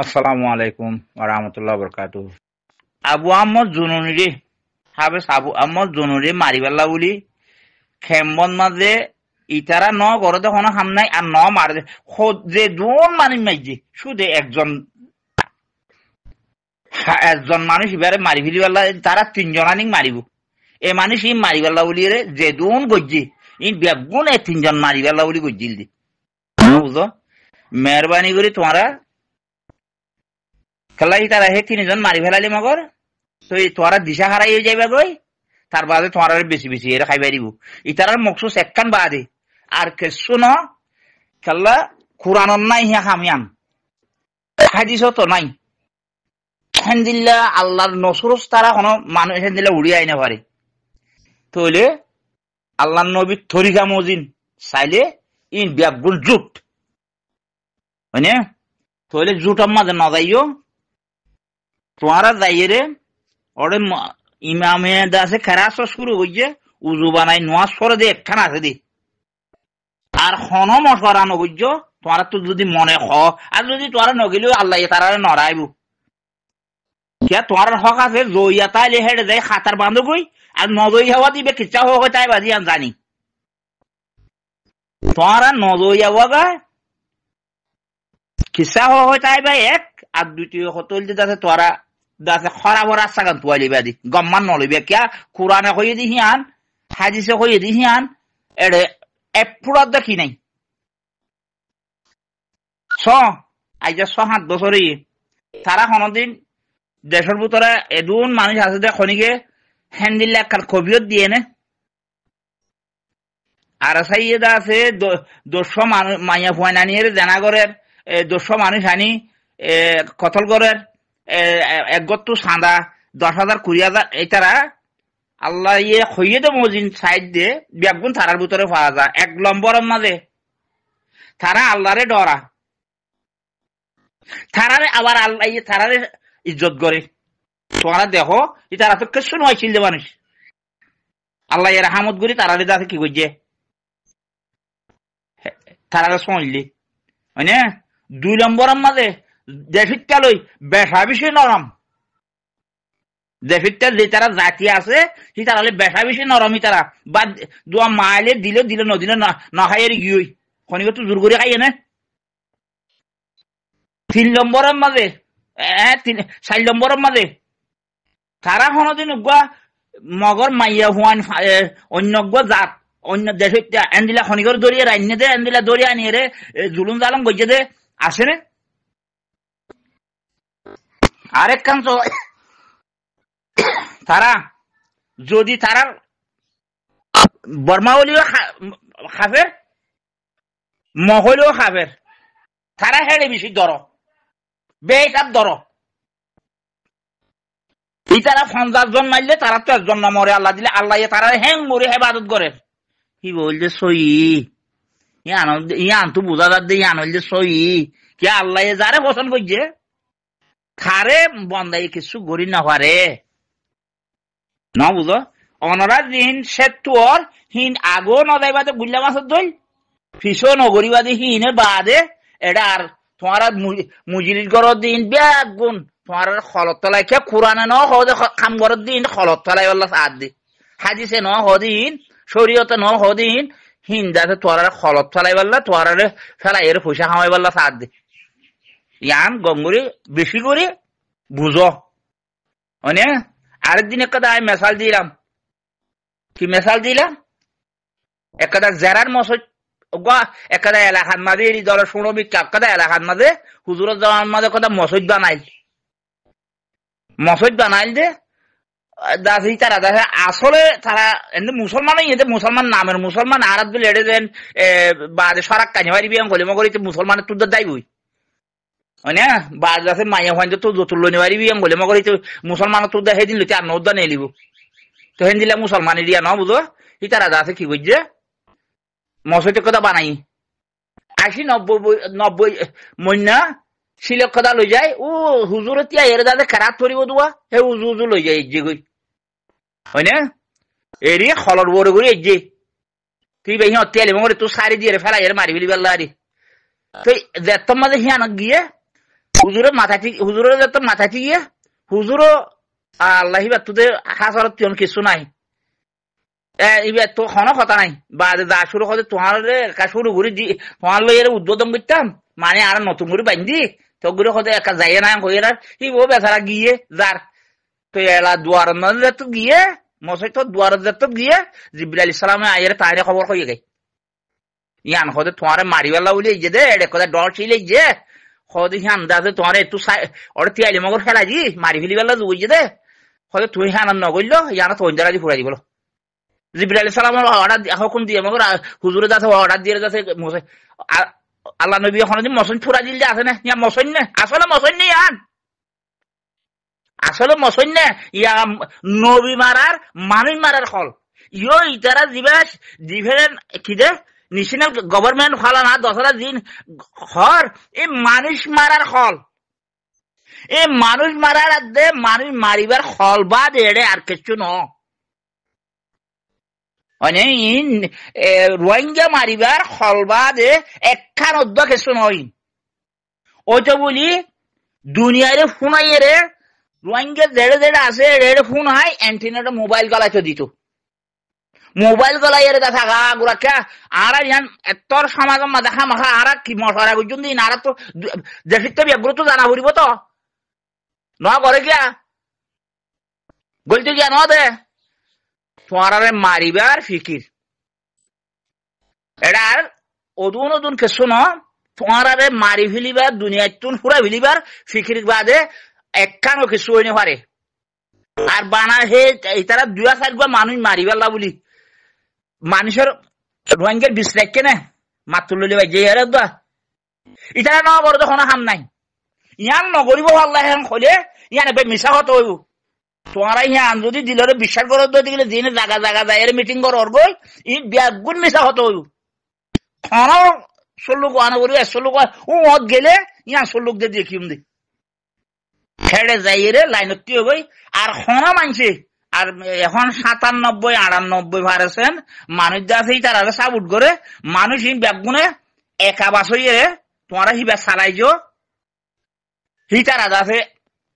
আসসালামু আলাইকুম ওয়া রাহমাতুল্লাহি ওয়া বারাকাতুহু। আবু আহমদ জুনুনি হাবেস আবু আহমদ জুনুনি মারিবাল্লা বলি খেমবন মাঝে ইতারা ন গরদে হন হামনাই আর ন মারে খোদ যে দুন মানি মাইজি শুধু একজন মানুষ এবারে মারি ফেলিবাল্লা তারা তিনজন আনিক মারিব এ মানুষ ই মারিবাল্লা বলি রে যে দুন গজ্জি ই বেগুন এ তিনজন মারিবাল্লা বলি গজ্জিল দি বুঝো মেহরবানি করে তোমরা খেলাই তারা হে তিনজন মারি ফেলালি মগর তো তোরা দিশা হারাই হয়ে যাইবা গই তার বাদে তোমরা বেশি বেশি এরা খাইবাই দিব ইতারার মকসুস একখান বাদে আর কিছু ন খেলা কোরআন নাই হিয়া হামিয়ান হাদিসও তো নাই হেন্দিল্লা আল্লাহর নসরস তারা কোনো মানুষ হেন্দিল্লা উড়িয়ে আইনা পারে তাহলে আল্লাহর নবীর তরিকা মজিন চাইলে ইন ব্যাগুন জুট মানে তাহলে জুটার মাঝে না যাইও তোমরা যাইয়ে রে ওরে ইমামে দাসে খেরাস শুরু হইছে উজু বানাই নোয়াজ করে দে একখান আছে দি আর হন মশরা নগজ্য তোমরা তো যদি মনে হ আর যদি তোমরা নগিলেও আল্লাহ তারা নড়াইব কে তোমার হক আছে জইয়া তাইলে হেডে যাই খাতার বান্ধব গই আর নজই হওয়া দিবে কিচ্ছা হোক তাই বাজি আমি জানি তোমরা নজইয়া হওয়া কিচ্ছা হোক তাই বা এক আর দ্বিতীয় হতল যে আছে তোরা দাসে খরাবর রাস্তা গান তুয়ালি বাদি গম্মান নলিবে কিয়া কোরআনে কইয়ে দিহি আন হাদিসে কইয়ে দিহি আন এড়ে এপুরাত দেখি নাই আইজা 6-7 বছরে তারা কোনদিন দেশের ভিতরে এদুন মানুষ আছে যে খনিকে হ্যান্ডিল্লা কাল কবিয়ত দিয়ে নে আর সাইয়েদা আছে 200 মানুষ মাইয়া ফুয়ান আনিয়ে জানাগরের 200 মানুষ আনি কতল গরের এক গত্তু সাদা 10,000 20,000 এই তারা আল্লাহ ইয়ে হইয়ে দে মজিন সাইড দিয়ে ব্যাগুন তারার ভিতরে পাওয়া যায় 1 নম্বরের মাঝে তারা আল্লাহরে ডরা তারারে আবার আল্লাহ ইয়ে তারারে ইজ্জত করে তোমরা দেখো এই তারা তো কিছু নয় ছিল মানুষ আল্লাহ এর রহমত করি তারারে যাতে কি করছে তারারে শুনলি মানে 2 নম্বরের মাঝে দেশিটা লই বেশা বেশি নরম দেশিটা যে তারা জাতি আছে সে তারা বেশা বেশি নরমই তারা বা দোয়া মাইলে দিলে দিলে নদিলে না খাইয়ের গিয়ে খনিকে তো জোর করে খাইয়ে না 3 নম্বরের মাঝে 4 নম্বরের মাঝে তারা কোনদিন মগর মাইয়া হুয়ান অন্য জাত অন্য দেশে এন্দিলা খনিকর দরিয়ে রাইনে দে এন্দিলা দরিয়া নিয়ে রে জুলুম জালম গজে দে আসে রে আরেক কান তারা যদি তারা বর্মাওলিও খাবে মহলিও খাবে তারা হেড়ে বেশি দর বেহিসাব দর এই তারা 50 জন মারলে তারা তো 1 জন না মরে আল্লাহ দিলে আল্লাহ তারা হ্যাং মরে হেবাদত করে কি বলছে সই ইয়ান তো বোঝা যাচ্ছে ইয়ান হইলে সই কে আল্লাহ যারে পছন্দ করছে খারে বন্দাই কিছু গড়ি না পারে না বুঝো অনরা দিন সেতুর হিন আগো নদাইবাদে গুল্লা মাছ দই ফিসো নগরীবাদী হিনে বাদে এটা আর তোমার মুজিরির গড় দিন বেগুন তোমার খলত তলায় কে কোরআনে ন হদে খাম গড় দিন খলত তলায় আল্লাহ সাদ দি হাদিসে ন হদিন শরীয়তে ন হদিন হিন্দাতে তোর খলত তলাই বললা তোর ফেলা এর পয়সা খামাই বললা সাদ দি ইয়ান গঙ্গুরি বেশি করে বুঝো মানে আরেকদিন একটা আমি মেসাল দিলাম কি মেসাল দিলাম একটা জেরার মসজিদ একটা এলাকার মাঝে এই দল শুনো বিখ্যাত এলাকার মাঝে হুজুরের জামার মাঝে কথা মসজিদ বানাইল দে দাসি তারা দেখে আসলে তারা এমনি মুসলমান এদের মুসলমান নামের মুসলমান আরব দিল এড়ে দেন বাদে সরাক কানি মারি বিয়াম গলিমা করি মুসলমানের তুই দাইবই মানে বাদ আছে মাইয়া ফাইন তো যতুল নিবারি বিয়াম গলিমা করি মুসলমানের তুই হে দিন লইতে আর নৌদা নিয়ে লিব তো হেন দিলে মুসলমান দিয়া ন বুঝো ই তারা দাসে কি বুঝছে মসজিদের কথা বানাই 80-90 মইনা শিলক কথা লই যায় ও হুজুর তিয়া এর দাদা খারাপ করিব দোয়া হে হুজুর লই যায় যে গই হয় না এরি খলর বড় করে যে তুই ভাই তেলে মরে তুই সারি দিয়ে ফেলা এর মারি ফেলি বেলা আরে তুই যেত মাঝে হিয়ান গিয়ে হুজুরের যত মাথা ঠিক হুজুরও আল্লাহ হিবা তোদের হাজার তিন কিছু নাই এবার তো কোনো কথা নাই বা যা শুরু করে তোমার শুরু করে দি তোমার লই এর উদ্বোধন করতাম মানে আর নতুন করে বান্ধি তো গুলো হতে একা যাই না হয়ে কি ও বেচারা গিয়ে যার তো এলা দুয়ার তো গিয়ে মশাই তো দুয়ার গিয়ে জিবরিল আলাইহিস সালামে আয়ের তাইরে খবর হয়ে গেছে ইয়ান হতে তোমার মারিবেলা বলে যে দে এটা কথা ডর ছিল যে হতে হ্যাঁ আন্দাজে তোমার একটু ওর তিয়ালি মগর ফেলা দি মারি ফেলিবেলা জুই যে দে হতে তুই হ্যাঁ নগরল ইয়ান তো অঞ্জরাজি ফুরাই দিবল জিবরিল আলাইহিস সালাম অর্ডার হুকুম দিয়ে মগর হুজুরে যাচ্ছে অর্ডার দিয়ে যাচ্ছে আল্লাহ নবী এখন যে মসন ফুরা দিল যে আছে না ইয়া মসন না আসলে মসন নেই ইয়ান আসলে মসন না ইয়া নবী মারার মানুষ মারার ফল ইয়ো ইতারা জিভেন কি যে ন্যাশনাল গভর্নমেন্ট ফল না 10 দিন হর এই মানুষ মারার ফল এই মানুষ মারার আদে মানুষ মারিবার ফল বাদ এড়ে আর কিছু ন মানে রোহিঙ্গা মারিবার ফল বাদে একখান অধ্য কিছু নয় ওইটা বলি দুনিয়ারে ফোনাইয়ে রে রোহিঙ্গা যেড়ে আছে এড়ে ফোন হয় অ্যান্টিনাটা মোবাইল গলাইতে দিত মোবাইল গলাইয়ে দেখা গা গুড়াকে আর এতর সমাজের মাঝে খামাখা আর কি মশারা গুজন দিন আর তো দেশের তো ব্যাগ্র তো জানা পড়িব তো ন করে গিয়া বলতে গিয়া ন দে তোমারে মারিবার ফিকির এটার অদুন অদুন কিছু ন তোমারে মারি ফেলিবার দুনিয়াতুন ফুরা ফেলিবার ফিকির বাদে একখানো কিছু হইনি পারে আর বানা হে তারা 2-4 মানুষ মারিবেলা বলি মানুষের রোহিঙ্গার বিষ রাখে না মাত্র লইলে ভাই যে হারে দা এটা না বড় তখন হাম নাই ইয়ান নগরিব আল্লাহ এখন খলে ইয়ান এবার মিশা হতো হইব তোমারা ইয়ান যদি দিলরে বিশ্বাস করো তো দিলে দিনে জায়গা জায়গা যায় মিটিং কর অর্গল ই ব্যাগুন মিশা হতো হইব খান সল্লুক আনা করি সল্লুক ও মত গেলে ইয়ান সল্লুক দিয়ে দেখিম দে খেড়ে যাই রে লাইনত কি হবই আর খানা মানছে আর এখন 97-98% মানুষ আছে তারা সাবুট করে মানুষ ব্যাগুনে একা বাস হইয়ে তোমারা হিবা চালাইছো হিটার আছে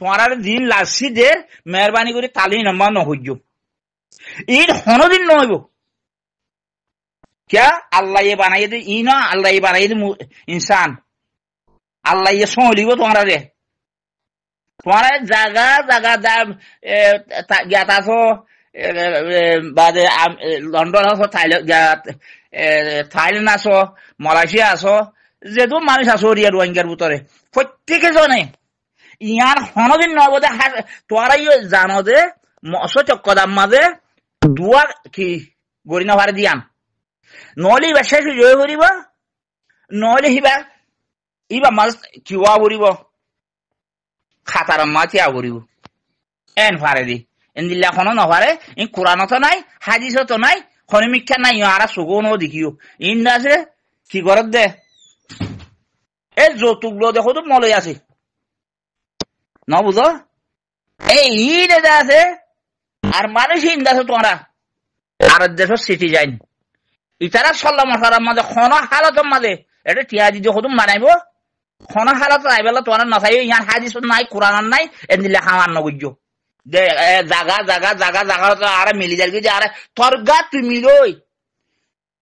তোমার দিন লাসিদের মেহরবানি করে তালি নম্বর নহইজ এর হনদিন নহইব क्या আল্লাহ বানাই দে ই না আল্লাহ বানাই দে ইনসান আল্লাহ সহলিব তোমার রে তোমার জায়গা জায়গা জ্ঞাত আছো বাদে লন্ডন আছো থাইল্যান্ড আছো মালয়েশিয়া আছো যেহেতু মানুষ আছো রিয়া রোহিঙ্গার ভিতরে প্রত্যেকে জনে ইয়ার হনদিন নবদে তোরাই জানো যে মশো চক্কদাম মাঝে দুয়া কি গড়ি না ভারে দিয়ান নহলে ইবা শেষ জয় করিব নহলে ইবা মাছ কিবা করিব খাতার মাছিয়া করিব এন ফারে দি এনদিল্লা কোনো নভারে ই কোরআনত নাই হাদিসত নাই খনিমিক্ষা নাই আর সুগনও দেখিও ইন আছে কি করত দে এ যৌতুক দেখো তো মলই আছে ন বুঝো এই ঈদ আছে আর মানুষ হিন্দা আছে তোমরা আর দেশের সিটিজেন ইতারা সল্লা মশারার মাঝে খন হালতের মাঝে এটা টিয়া দিদি হতুম বানাইব খন হালত আইবেলা তোমরা নাচাই ইয়ার হাদিস নাই কোরআন নাই এদিলে খাওয়ার নগুজ জাগা জাগা জাগা জাগা আর মিলি যাই যে আর তোর গা তুই মিলই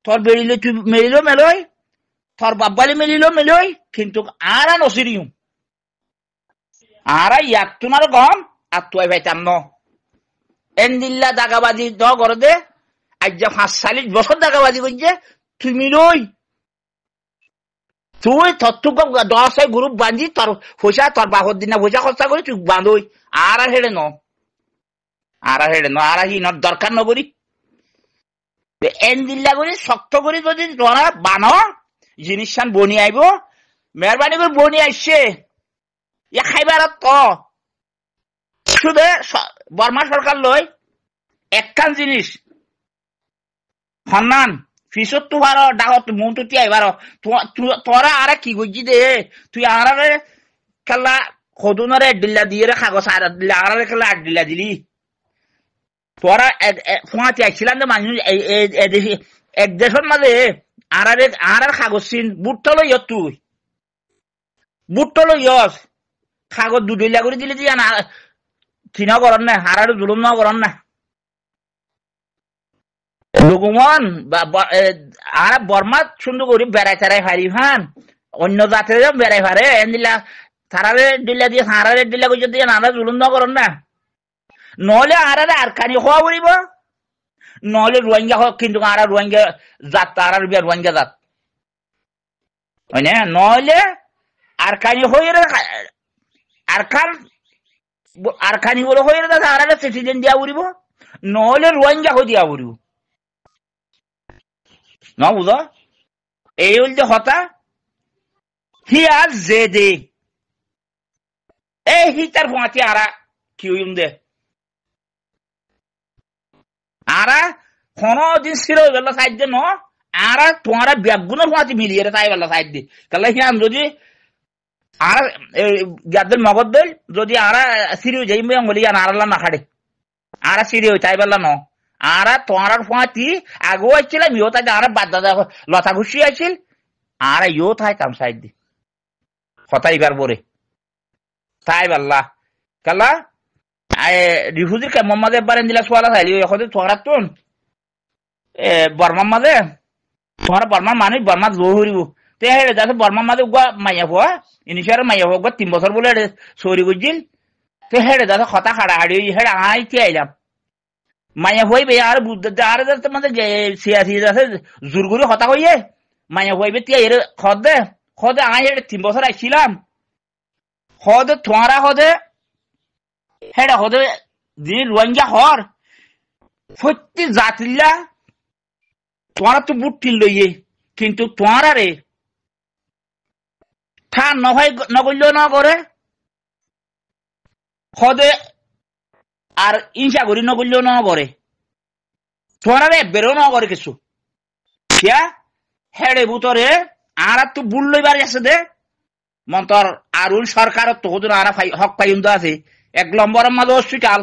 তোর বেরিলে তুই মেলিল মেলই তোর বাব্বালি মেলিল মেলই কিন্তু আর নসিরিও আর ইয়াক তোমার গম আর তুই ভাইতাম ন এনদিল্লা দাগাবাজি দ করে দে আজ 45 বছর দাগাবাজি করছে তুই মিলই তুই তত্ত্ব 10 গ্রুপ বাঁধি তোর পয়সা তোর বাপর দিনা পয়সা খরচা করি তুই বাঁধই আর হেড়ে ন আর হেড়ে ন আর হি দরকার নগরি এনদিল্লা করি শক্ত করি যদি তোরা বানো জিনিস বনি আইব মেহরবানি করে বনি আসছে ইয়া খাইবার তো শুধু বর্মা সরকার লই একখান জিনিস সন্ধান ফিসত তো ভালো ডাকত মন তো তিয়াই ভালো তোরা আর কি গুজি দে তুই আর খেলা সদুনরে ডিল্লা দিয়ে কাগজ আর দিলা আর খেলা আট ডিল্লা দিলি তোরা ফুঁয়াতে আসছিলাম যে মানুষ এক দেশের মাঝে আর কাগজ চিন বুটটা লই তুই বুটটা লই কাগজ দুদিলা করে দিলে দিয়া না কিনা করেন না হারার জুলুম না করেন না লঘুমন আর বর্মাত সুন্দর করে বেড়াই তেড়াই হারি হান অন্য জাতের বেড়াই হারে দিলা তারারে দিলা দিয়ে হারারে দিলা করে দিয়ে নানা জুলুম না করেন না নহলে হারারে আর খানি হওয়া বলিব নহলে রোহিঙ্গা হোক কিন্তু আর রোহিঙ্গা জাত তার রোহিঙ্গা জাত নহলে আর খানি হয়ে আর খানি বলে হয়ে আর সিটিজেন দিয়া উড়িব নহলে রোহিঙ্গা হয়ে দিয়া উড়িব ন বুঝ এই হল যে হতা হি আর যে দে এই হি তার ফাঁচি আরা কি হইম দে আরা কোন দিন ছিল বেলা সাইড দে ন আরা তোমার ব্যাগুনের ফাঁচি মিলিয়ে তাই বেলা সাইড দি তাহলে হিয়ান যদি আর গাদের মগদ দেল যদি আরা সিরিও যাইবে বলি আরালা না খাড়ে আরা সিরিও তাই বেলা ন আরা তোমার ফাঁচি আগেও আসছিল ইও তাই আর বাদ দাদা লতা ঘুষি আসছিল আর ইও তাই কাম সাইড দি হতাইবার পরে তাই বেলা কালা রিফুজির কেমন মাঝে একবার দিলা সোয়ালা চাইলি এখন তোমার তো বর্মার মাঝে তোমার বর্মার মানুষ বর্মার লো হরিব তে হেরে যাতে বর্মার মাঝে উগা মাইয়া হওয়া ইনিশিয়ার মাইয়া হওয়া 3 বছর বলে সরি করছিল তে হেরে যাতে হতা খাড়া হাড়ি হেরে আইতে আইলাম মাইয়া হইবে আর বুদ্ধ আর তোমাদের সিয়াসি আছে জোর করে হতা হইয়ে মাইয়া হইবে তিয়া এর খদে আই হেরে 3 বছর আইছিলাম খদে তোমারা খদে হেডা হদে যিনি রোহিঙ্গা হর সত্যি জাতিল্লা তোমার তো বুট টিল লইয়ে কিন্তু তোমার আরে ঠা নভাই নগল্য না করে হদে আর ইনসা করি নগল্য না করে তোমার আরে বেরো না করে কিছু কিয়া হেডে বুতরে আর তো বুল লইবার আছে দে মন্তর আরুল সরকার তো হদুন আর হক পাইন্দা আছে 1 নম্বরের মাঝে হসপিটাল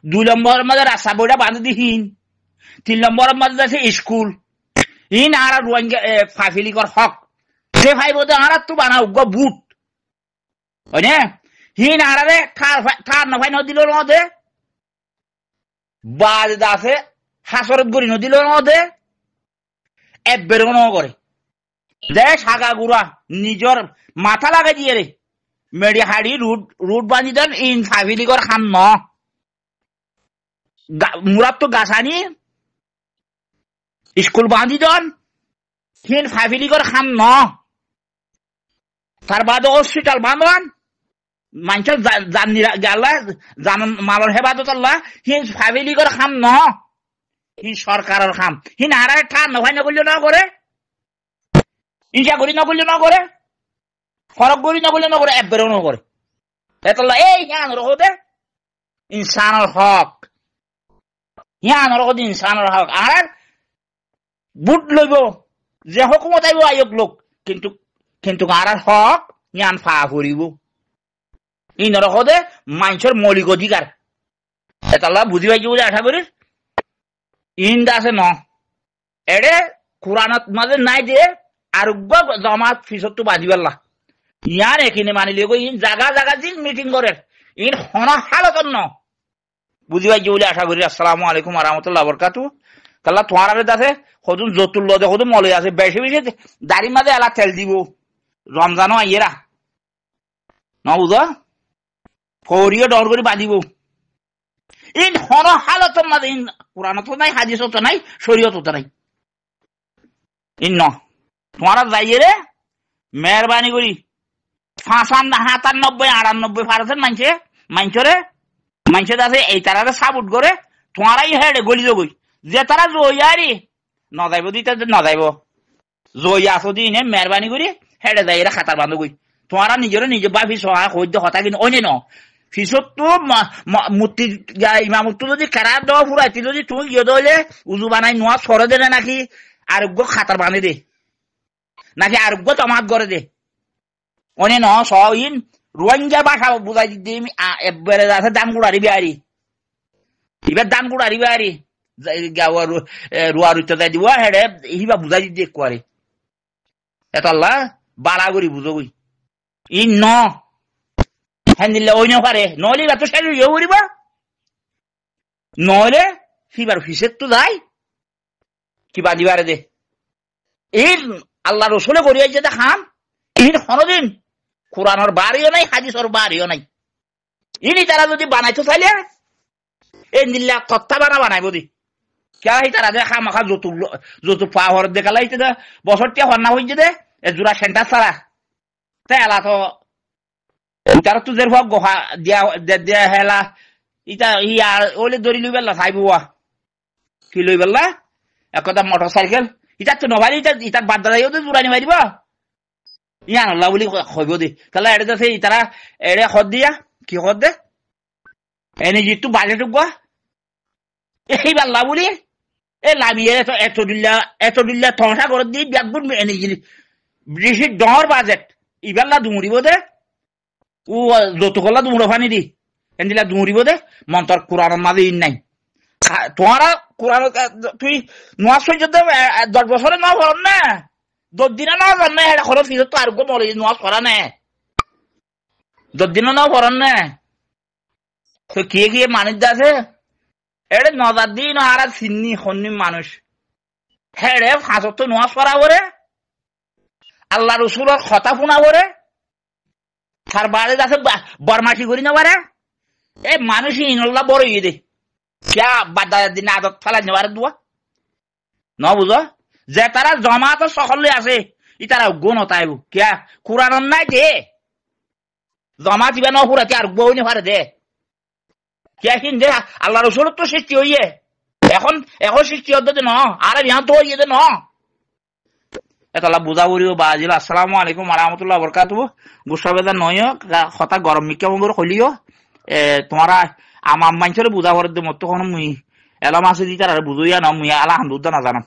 2 নম্বরের মাঝে রাস্তা বইটা বাঁধে দিহীন 3 নম্বরের মাঝে আছে স্কুল ইন আর রোহিঙ্গা ফাফিলিকর হক সে ভাই বোধ আর তো বানা উগ্র বুট হয়নে হিন আরে খার না ভাই নদিল নদে বাজ আছে হাসরত গড়ি নদিল নদে এবের ন করে দেখ হাগা গুড়া নিজর মাথা লাগাই দিয়ে রে মেডি হাড়ি রুট বাঁধি দেন ইন ফাফিলিকর খান ন মুরাদ তো গাছানি স্কুল বাঁধি দেন হিন ফাফিলিকর খান ন তার বাদে হসপিটাল বাঁধন মানুষের জান মালর হেবাদত আল্লাহ হিন ফাফিলিকর খাম ন হিন সরকারের খাম হিন আর ঠান নভাই নগল্য না করে ইনসা করি নগল্য না করে ফরক করি নগল্য না করে এবেরও না করে এতলা এই হিয়ান রহদে ইনসানের হক হিয়ান রহদ ইনসানের হক আর বুট লইব যে হুকুমত আইব আয়োগ লোক কিন্তু আর হক হিয়ান ফা করিব ইন রহদে মানুষের মৌলিক অধিকার এতলা বুঝি পাইছি বলে আশা করি ইন্দা আছে ন এড়ে কোরআনত মাঝে নাই দিয়ে আরোগ্য জমাত ফিসত তো বাজি পারলা ইয়ার এখানে মানিলে গো ইন জাগা জাগা দিন মিটিং করে ইন হন হালত ন বুঝি পাইছি বলে আশা করি আসসালামু আলাইকুম ওয়া রাহমাতুল্লাহি ওয়া বারাকাতুহু কাল্লা তোমার আরে আছে হদুন জতুল লদে হদুন মলে আছে বেশি বেশি দাড়ি মাঝে এলা তেল দিব রমজানও আইয়েরা ন বুঝা ফৌরিও ডর করে বাঁধিব ইন হন হালত মাঝে ইন কোরআনত নাই হাদিসত নাই শরীয়ত নাই ইন ন তোমারা যাইয়ে রে মেহরবানি করি 95 97 98% মানছে আছে এই তারা সাবুট করে তোমারাই হেডে গলি জগই যে তারা জয়ারি ন যাইব দিতে ন যাইব জয়া আসো দিনে মেহরবানি করি হেডে যাইয়ে খাতার বান্ধ গই তোমারা নিজে বাফি সহায় হইতে হতা কিন্তু অনে ন ফিসত তো মূর্তি ইমামতো যদি কেরা দেওয়া ফুরাইতি যদি তুমি গিয়ে দলে উজু বানাই নোয়া সরে দে নাকি আরোগ্য খাতার বাঁধে দে নাকি আরোগ্য তমাত করে দে অনে ন সইন রোহিঙ্গা ভাষা বুঝাই দিতে এবারে আছে দাম গুড়ারি বিহারি এবার দাম গুড়ারি বিহারি রুয়া রুইতে যাই দিব হেডে হিবা বুঝাই দিতে একবারে এত আল্লাহ বালা করি বুঝো ইন ন হ্যাঁ দিল্লা ওই পারে নইলে এত শেষ ইয়ে করিবা নইলে ফিবার ফিসের তো যাই কিবা দিবারে দে এই আল্লাহ রসুলে করিয়াছে দেখাম ইন কোনদিন কোরআনের বাড়িও নাই হাদিসের বাড়িও নাই ইনি তারা যদি বানাইতো চাইলে এই দিল্লা কথা বানাইব দি কে তারা যে খামাখা যৌতুক পাওয়ার দেখালা ইতে বছরটিয়া হন্না হয়েছে দে জোড়া সেন্টার ছাড়া তাই এলা তো তারা তো যে গোহা দিয়া হেলা ইটা আর ওলে দড়ি লই বেলা চাইব কি লই বেলা একটা মোটর সাইকেল ইটার তো নভারি ইটার বাদ দাদাইও তো জোড়া নিবাই দিব ইয়ান আল্লাহ বলি হইব দি তাহলে এটা তো সেই তারা এড়ে খদ দিয়া কি খদ দে এনে যিটো বাজেট গোয়া এই আল্লাহ বলি এ লামিয়ে এত দিল্লা থংসা করে দি ব্যাগুন এনে বেশি ডর বাজেট ইবেলা দুমুরিব দে ও যতকলা দুমুড়ো ফানি দি এদিলা দুমুরিব দে মন্তর কোরআনের মাঝে ইন নাই তোমারা কোরআন তুই নোয়া সহ্য 10 বছরে না ভরন না 10 দিনে না ভরন না এটা খরচ ফিরত তো আর গো মলে নোয়া করা না 10 দিনে না ভরন না তো কে মানুষ আছে এটা 9 দিন আর সিন্নি হন্নি মানুষ হ্যাঁ রে 5 তো নোয়া করা করে আল্লাহ রসুলের কথা শোনা করে তার বাড়ি আছে বরমাসি করি না পারে এই মানুষই ইনল্লা বড় ইয়ে দে কে বাদ দিন আদত ফেলাই নেবার দোয়া ন বুঝো যে তারা জমা তো সকলে আছে ই তারা গুণ তাইব কে কোরআন নাই দে জমা দিবে ন পুরাতে আর বউ নে পারে দে কে কিন দে আল্লাহ রসুলের তো সৃষ্টি হইয়ে এখন সৃষ্টি হতে ন আর ইহান তো হইয়ে দে ন এতলা বুঝা করিও বাজিল আসসালামু আলাইকুম ওয়া রাহমাতুল্লাহি ওয়া বারাকাতুহু গুসাবেদা নয় কথা গরম মিকা মগর কইলিও তোমরা আমার মাইনছরে বুঝা করে দে মত কোন মুই এলাম আছে দি তারা বুঝইয়া না মুই আলহামদুলিল্লাহ না জানাম